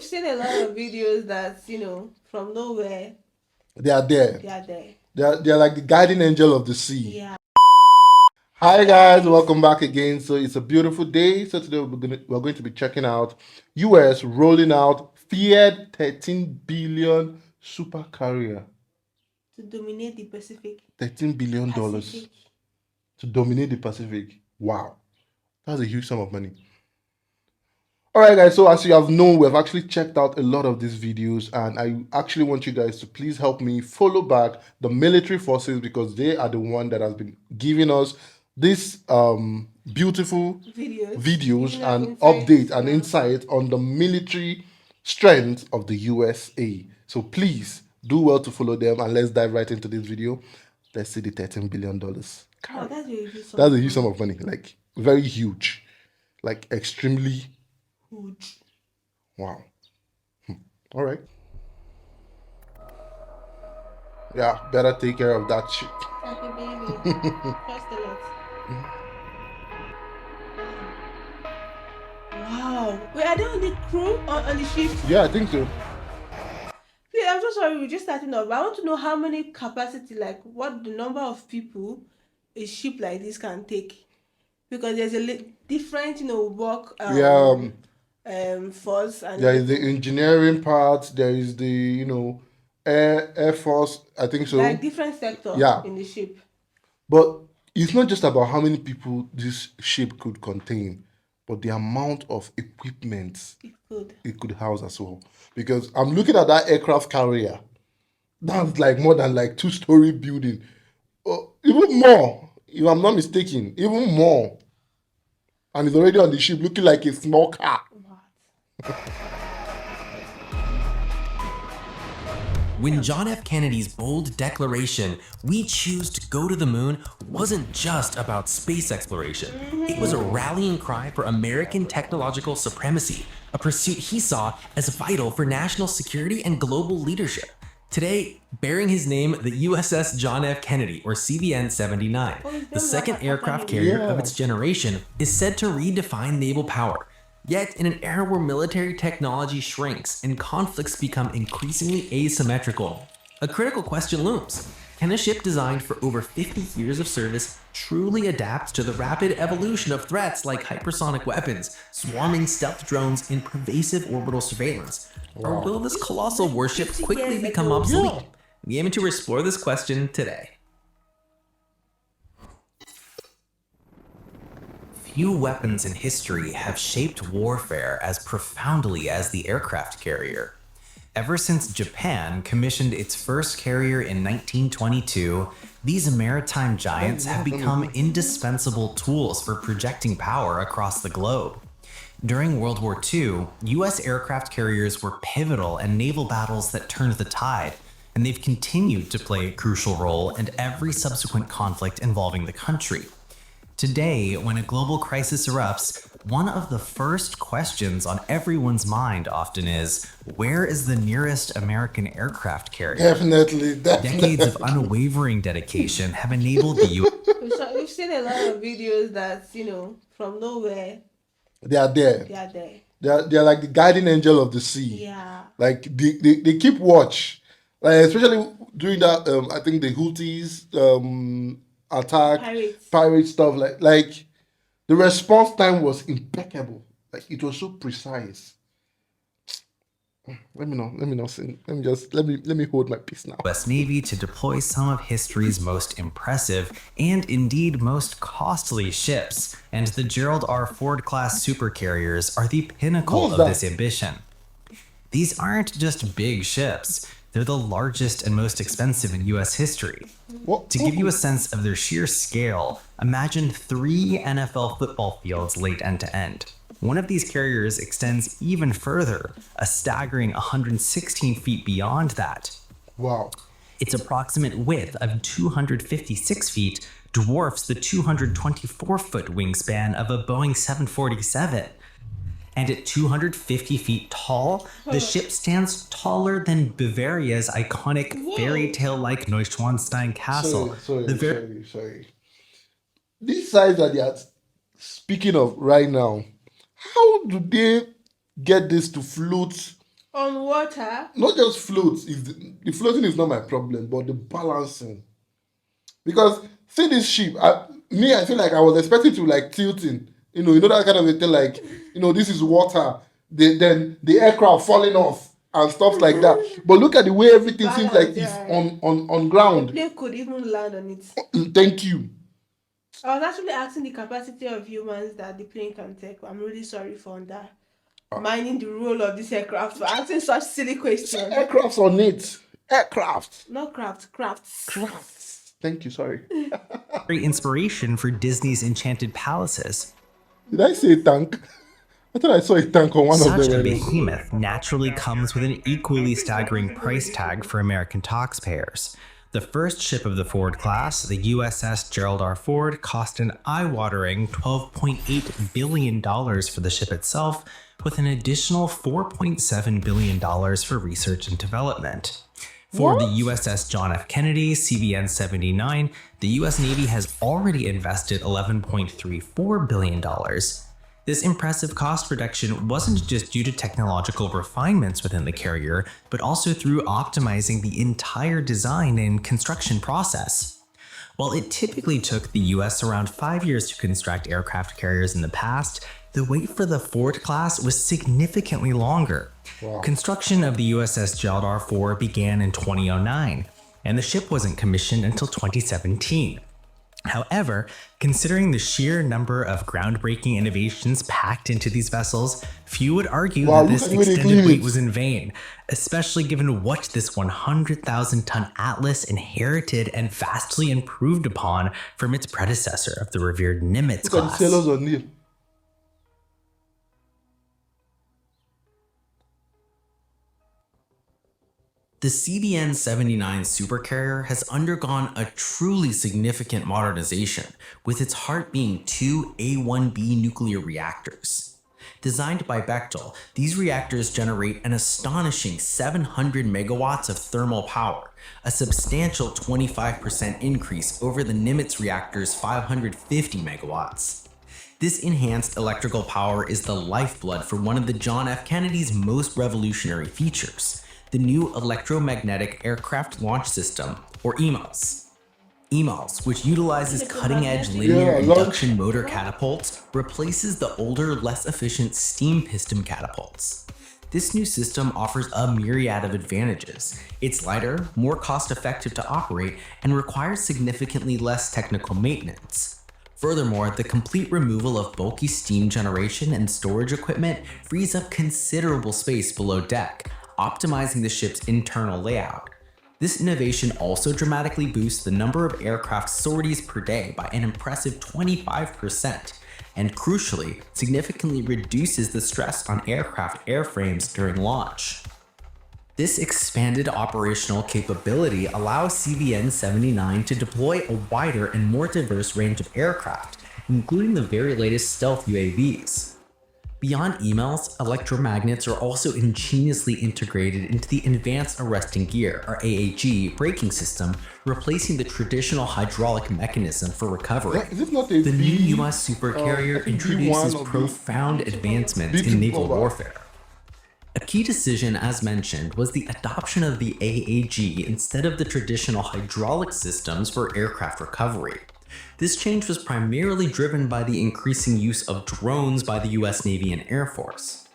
we've seen a lot of videos that, from nowhere, They are there. they are there. They're like the guardian angel of the sea. Yeah. Hi guys, welcome back again. So it's a beautiful day. So today we're going to be checking out US rolling out feared 13 billion supercarrier. To dominate the Pacific. $13 billion to dominate the Pacific. Wow, that's a huge sum of money. All right, guys. So as you have known, we've actually checked out a lot of these videos, and I actually want you guys to please help me follow back the military forces because they are the one that has been giving us these beautiful videos and update and insight on the military strength of the USA. So please do well to follow them, and let's dive right into this video. Let's see the $13 billion. Oh, that's a huge sum of money, like very huge, like extremely huge. Wow. All right. Yeah, better take care of that shit. Happy baby. Cost a lot. Wow. Wait, are they on the crew or on the ship? Yeah, I think so. Please, I'm so sorry, we're just starting off. But I want to know how many capacity, like what the number of people a ship like this can take. Because there's a different, work force and there is the engineering part, there is the air force, I think so. Like different sector in the ship. But it's not just about how many people this ship could contain, but the amount of equipment it could house as well. Because I'm looking at that aircraft carrier. That's like more than like 2-story building. Even more, if I'm not mistaken, even more. And it's already on the ship looking like a small car. When John F. Kennedy's bold declaration, "We choose to go to the moon," wasn't just about space exploration. It was a rallying cry for American technological supremacy, a pursuit he saw as vital for national security and global leadership. Today, bearing his name, the USS John F. Kennedy, or CVN-79, the second aircraft carrier of its generation, is said to redefine naval power. Yet, in an era where military technology shrinks and conflicts become increasingly asymmetrical, a critical question looms. Can a ship designed for over 50 years of service truly adapt to the rapid evolution of threats like hypersonic weapons, swarming stealth drones, and pervasive orbital surveillance? Or will this colossal warship quickly become obsolete? We aim to explore this question today. Few weapons in history have shaped warfare as profoundly as the aircraft carrier. Ever since Japan commissioned its first carrier in 1922, these maritime giants have become indispensable tools for projecting power across the globe. During World War II, US aircraft carriers were pivotal in naval battles that turned the tide, and they've continued to play a crucial role in every subsequent conflict involving the country. Today, when a global crisis erupts, one of the first questions on everyone's mind often is, where is the nearest American aircraft carrier? Definitely. Decades of unwavering dedication have enabled the U.S. We've seen a lot of videos that, from nowhere, they are there. They're like the guardian angel of the sea. Yeah. Like they keep watch. Like especially during that I think the Houthis attack, pirate stuff, like the response time was impeccable. Like it was so precise. Let me hold my peace now. U.S. Navy to deploy some of history's most impressive and indeed most costly ships, and the Gerald R. Ford class supercarriers are the pinnacle of this ambition. These aren't just big ships. They're the largest and most expensive in US history. To give you a sense of their sheer scale, imagine 3 NFL football fields laid end to end. One of these carriers extends even further, a staggering 116 feet beyond that. Wow. Its approximate width of 256 feet dwarfs the 224-foot wingspan of a Boeing 747. And at 250 feet tall, the ship stands taller than Bavaria's iconic fairy tale-like Neuschwanstein castle. Sorry. These sites that they are speaking of right now, how do they get this to float On water. Not just floats. The floating is not my problem, but the balancing. Because see this ship, I feel like I was expecting to like tilting. You know that kind of a thing. Like this is water. Then the aircraft falling off and stuff like that. But look at the way everything seems like Balance, it's yeah. on The ground. plane could even land on it. Thank you. I was actually asking the capacity of humans that the plane can take. I'm really sorry for that. Minding the role of this aircraft for asking such silly questions. Aircrafts on it. Aircraft. Not craft, crafts. Crafts. Thank you. Sorry. Great inspiration for Disney's Enchanted Palaces. Did I say tank? I thought I saw a tank on one of Such them. a behemoth naturally comes with an equally staggering price tag for American taxpayers. The first ship of the Ford class, the USS Gerald R. Ford, cost an eye-watering $12.8 billion for the ship itself, with an additional $4.7 billion for research and development. For the USS John F. Kennedy, CVN-79, the US Navy has already invested $11.34 billion. This impressive cost reduction wasn't just due to technological refinements within the carrier, but also through optimizing the entire design and construction process. While it typically took the US around 5 years to construct aircraft carriers in the past, the wait for the Ford class was significantly longer. Wow. Construction of the USS Gerald R. Ford began in 2009, and the ship wasn't commissioned until 2017. However, considering the sheer number of groundbreaking innovations packed into these vessels, few would argue that this extended wait was in vain, especially given what this 100,000-ton Atlas inherited and vastly improved upon from its predecessor of the revered Nimitz Look at the class. sailors on it. The CVN-79 Supercarrier has undergone a truly significant modernization, with its heart being two A1B nuclear reactors. Designed by Bechtel, these reactors generate an astonishing 700 megawatts of thermal power, a substantial 25% increase over the Nimitz reactor's 550 megawatts. This enhanced electrical power is the lifeblood for one of the John F. Kennedy's most revolutionary features, the new Electromagnetic Aircraft Launch System, or EMALS. EMALS, which utilizes cutting-edge linear induction motor catapults, replaces the older, less efficient steam piston catapults. This new system offers a myriad of advantages. It's lighter, more cost-effective to operate, and requires significantly less technical maintenance. Furthermore, the complete removal of bulky steam generation and storage equipment frees up considerable space below deck, optimizing the ship's internal layout. This innovation also dramatically boosts the number of aircraft sorties per day by an impressive 25%, and crucially, significantly reduces the stress on aircraft airframes during launch. This expanded operational capability allows CVN-79 to deploy a wider and more diverse range of aircraft, including the very latest stealth UAVs. Beyond EMALS, electromagnets are also ingeniously integrated into the Advanced Arresting Gear, or AAG, braking system, replacing the traditional hydraulic mechanism for recovery. The new US Supercarrier introduces profound advancements in naval warfare. A key decision, as mentioned, was the adoption of the AAG instead of the traditional hydraulic systems for aircraft recovery. This change was primarily driven by the increasing use of drones by the US Navy and Air Force.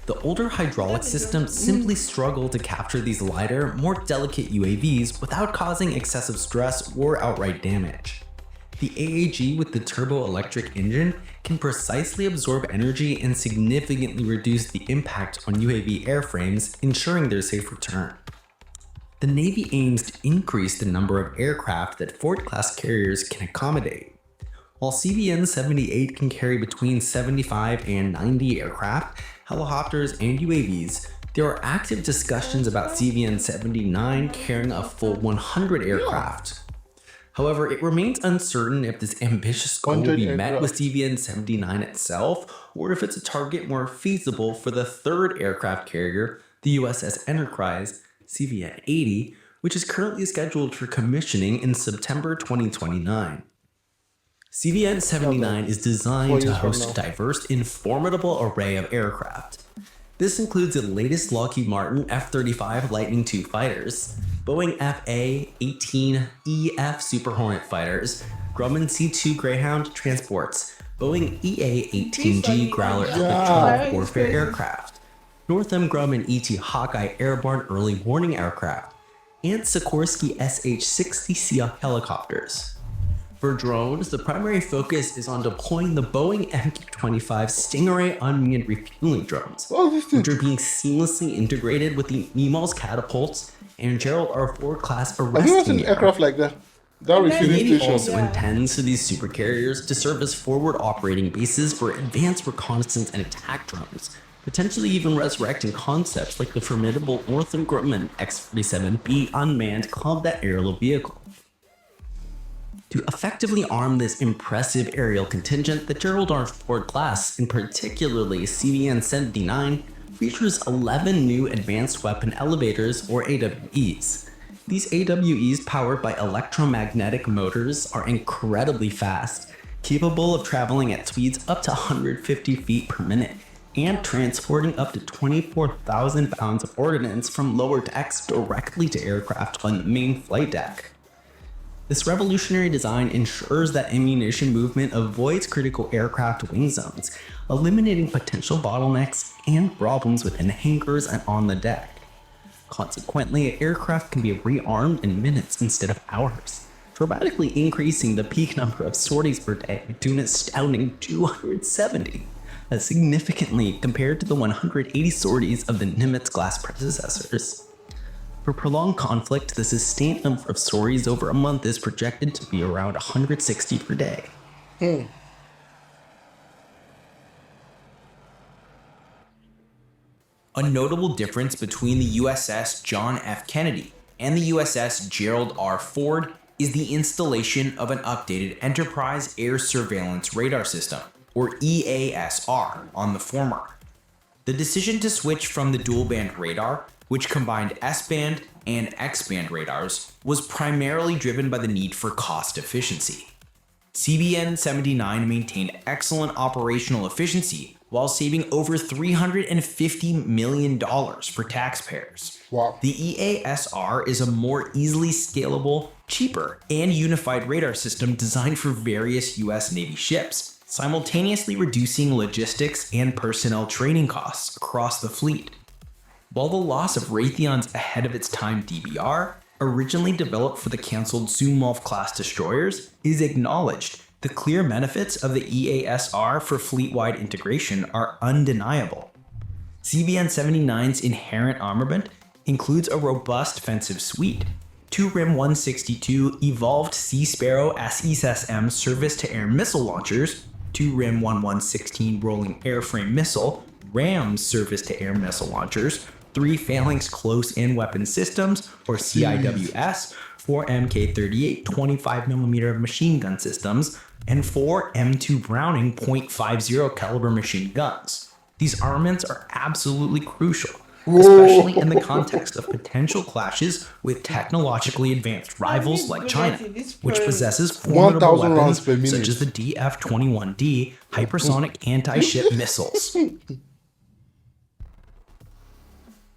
The older hydraulic systems simply struggled to capture these lighter, more delicate UAVs without causing excessive stress or outright damage. The AAG with the turbo-electric engine can precisely absorb energy and significantly reduce the impact on UAV airframes, ensuring their safe return. The Navy aims to increase the number of aircraft that Ford-class carriers can accommodate. While CVN-78 can carry between 75 and 90 aircraft, helicopters, and UAVs, there are active discussions about CVN-79 carrying a full 100 aircraft. However, it remains uncertain if this ambitious goal will be met with CVN-79 itself, or if it's a target more feasible for the third aircraft carrier, the USS Enterprise, CVN-80, which is currently scheduled for commissioning in September 2029. CVN-79 is designed to host a diverse and formidable array of aircraft. This includes the latest Lockheed Martin F-35 Lightning II fighters, Boeing FA-18EF Super Hornet fighters, Grumman C-2 Greyhound transports, Boeing EA-18G Growler electronic warfare aircraft, Northrop Grumman ET Hawkeye airborne early warning aircraft, and Sikorsky SH-60 Sea helicopters. For drones, the primary focus is on deploying the Boeing MQ-25 Stingray unmanned refueling drones, which are being seamlessly integrated with the Mimal's catapults and Gerald R. Ford class Have you ever arresting seen an aircraft like that? That And then refueling Navy station. also intends for these supercarriers to serve as forward operating bases for advanced reconnaissance and attack drones, potentially even resurrecting concepts like the formidable Northrop Grumman X-47B unmanned combat aerial vehicle. To effectively arm this impressive aerial contingent, the Gerald R. Ford class, and particularly CVN-79, features 11 new Advanced Weapon Elevators, or AWEs. These AWEs, powered by electromagnetic motors, are incredibly fast, capable of traveling at speeds up to 150 feet per minute, and transporting up to 24,000 pounds of ordnance from lower decks directly to aircraft on the main flight deck. This revolutionary design ensures that ammunition movement avoids critical aircraft wing zones, eliminating potential bottlenecks and problems within hangars and on the deck. Consequently, an aircraft can be rearmed in minutes instead of hours, dramatically increasing the peak number of sorties per day to an astounding 270, significantly compared to the 180 sorties of the Nimitz-class predecessors. For prolonged conflict, the sustained number of sorties over a month is projected to be around 160 per day. A notable difference between the USS John F. Kennedy and the USS Gerald R. Ford is the installation of an updated Enterprise Air Surveillance Radar System, or EASR, on the former. The decision to switch from the dual-band radar, which combined S-band and X-band radars, was primarily driven by the need for cost efficiency. CVN-79 maintained excellent operational efficiency while saving over $350 million for taxpayers. Wow. The EASR is a more easily scalable, cheaper, and unified radar system designed for various US Navy ships, simultaneously reducing logistics and personnel training costs across the fleet. While the loss of Raytheon's ahead of its time DBR, originally developed for the canceled Zumwalt-class destroyers, is acknowledged, the clear benefits of the EASR for fleet-wide integration are undeniable. CVN-79's inherent armament includes a robust defensive suite, two RIM 162 evolved Sea Sparrow SESM surface-to-air missile launchers, two RIM 1116 rolling airframe missile, RAMS surface-to-air missile launchers, three Phalanx close-in weapon systems, or CIWS, four Mk38 25mm machine gun systems, and four M2 Browning .50 caliber machine guns. These armaments are absolutely crucial, especially in the context of potential clashes with technologically advanced rivals like China, which possesses formidable 1,000 rounds weapons per minute. such as the DF-21D hypersonic anti-ship missiles.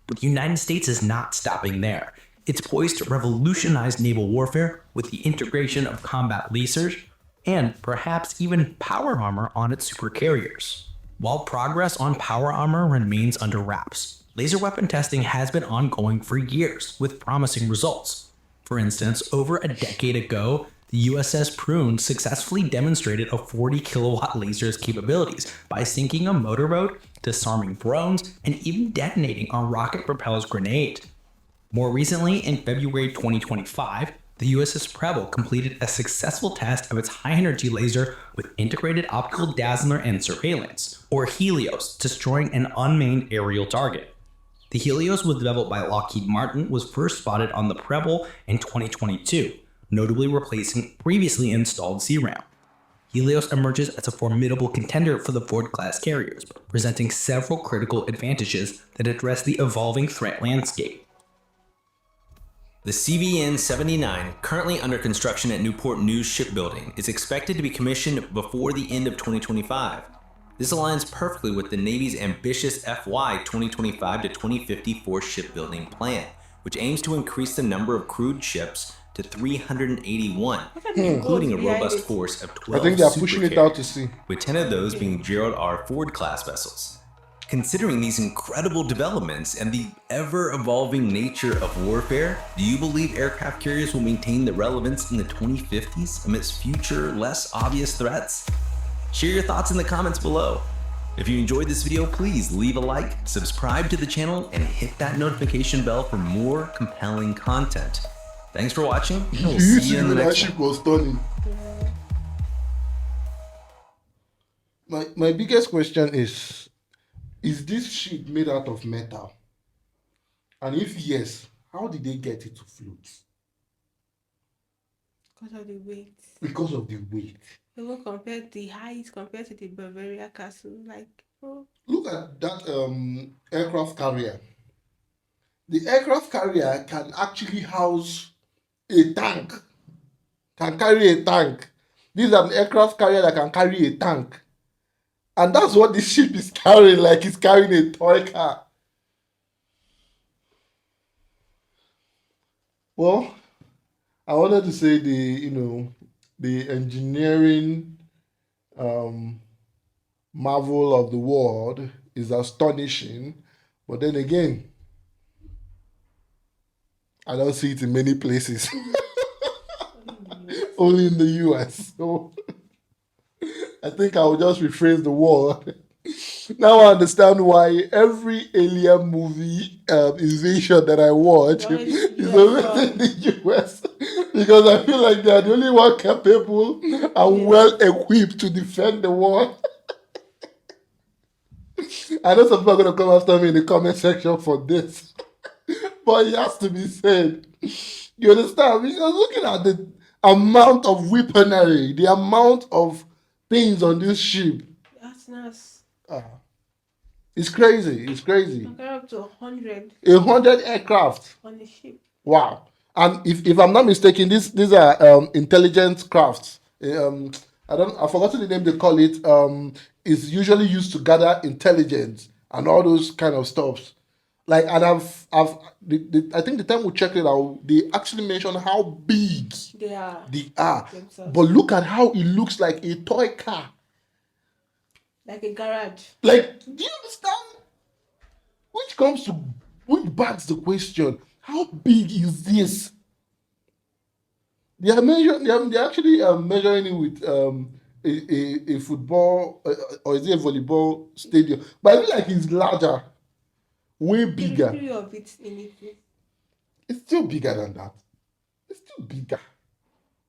But the United States is not stopping there. It's poised to revolutionize naval warfare with the integration of combat lasers and perhaps even power armor on its supercarriers. While progress on power armor remains under wraps, laser weapon testing has been ongoing for years with promising results. For instance, over a decade ago, the USS Prune successfully demonstrated a 40 kilowatt laser's capabilities by sinking a motorboat, disarming drones, and even detonating a rocket-propelled grenade. More recently, in February 2025, the USS Preble completed a successful test of its high-energy laser with integrated optical dazzler and surveillance, or Helios, destroying an unmanned aerial target. The Helios was developed by Lockheed Martin, was first spotted on the Preble in 2022, notably replacing previously installed CRAM. Helios emerges as a formidable contender for the Ford-class carriers, presenting several critical advantages that address the evolving threat landscape. The CVN-79, currently under construction at Newport News Shipbuilding, is expected to be commissioned before the end of 2025. This aligns perfectly with the Navy's ambitious FY 2025 to 2054 shipbuilding plan, which aims to increase the number of crewed ships to 381, including a robust force of 12 I think they are pushing it out to sea, with 10 of those being Gerald R. Ford-class vessels. Considering these incredible developments and the ever-evolving nature of warfare, do you believe aircraft carriers will maintain their relevance in the 2050s amidst future, less obvious threats? Share your thoughts in the comments below. If you enjoyed this video, please leave a like, subscribe to the channel, and hit that notification bell for more compelling content. Thanks for watching, and we'll see you in the next one. was stunning. My biggest question is this ship made out of metal? And if yes, how did they get it to float? Because of the weight. Because of the weight. Even compared the height compared to the Bavaria Castle, like, oh. Look at that aircraft carrier. The aircraft carrier can actually house a tank. Can carry a tank. This is an aircraft carrier that can carry a tank. And that's what this ship is carrying, like it's carrying a toy car. Well, I wanted to say the engineering marvel of the world is astonishing, but then again, I don't see it in many places. Only in the US. So I think I will just rephrase the word. Now I understand why every alien movie invasion that I watch is always in the US. Because I feel like they are the only one capable and well equipped to defend the world. I know some people are going to come after me in the comment section for this. But it has to be said. You understand? Because looking at the amount of weaponry, the amount of things on this ship. That's nice. It's crazy. It's crazy. Up to 100. 100 aircraft on the ship. Wow. And if I'm not mistaken, these are intelligent crafts. I forgot the name they call it. It's usually used to gather intelligence and all those kind of stuffs. Like, and I think the time we checked it out, they actually mentioned how big they are. Themselves. But look at how it looks like a toy car. Like a garage. Like, do you understand? Which begs the question, how big is this? They are measuring. They're actually measuring it with a football or is it a volleyball stadium? But I feel like it's larger, way bigger. The of it in it. It's still bigger than that. It's still bigger.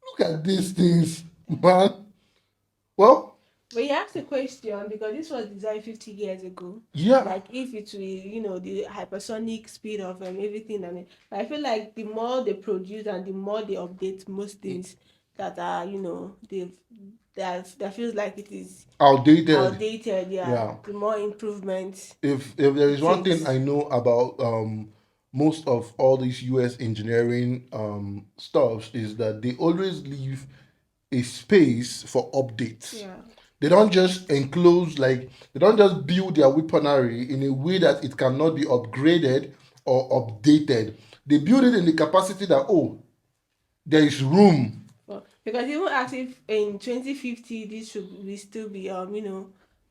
Look at these things, man. Well. But you asked a question because this was designed 50 years ago. Yeah. Like if it will, the hypersonic speed of everything and it. But I feel like the more they produce and the more they update most things that are, that feels like it is outdated, yeah. The more improvements. If there is one thing I know about most of all these US engineering stuffs is that they always leave a space for updates. Yeah. They don't just enclose, they don't just build their weaponry in a way that it cannot be upgraded or updated. They build it in the capacity that, there is room. Well, because even as if in 2050 this we still be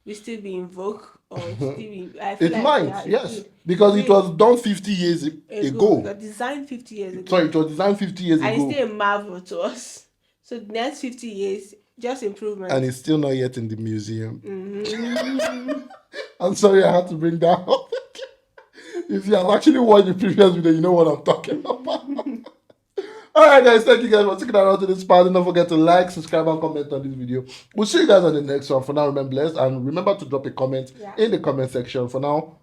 we still be in vogue or still be, I feel it might, yes, because it was done 50 years ago. It was designed 50 years ago. Sorry, it was designed 50 years ago. And it's still a marvel to us. So the next 50 years, just improvement. And it's still not yet in the museum. Mm-hmm. I'm sorry I had to bring that up. If you have actually watched the previous video, you know what I'm talking about. Alright guys, thank you guys for sticking around to this part. Don't forget to like, subscribe, and comment on this video. We'll see you guys on the next one. For now, remain blessed and remember to drop a comment in the comment section. For now,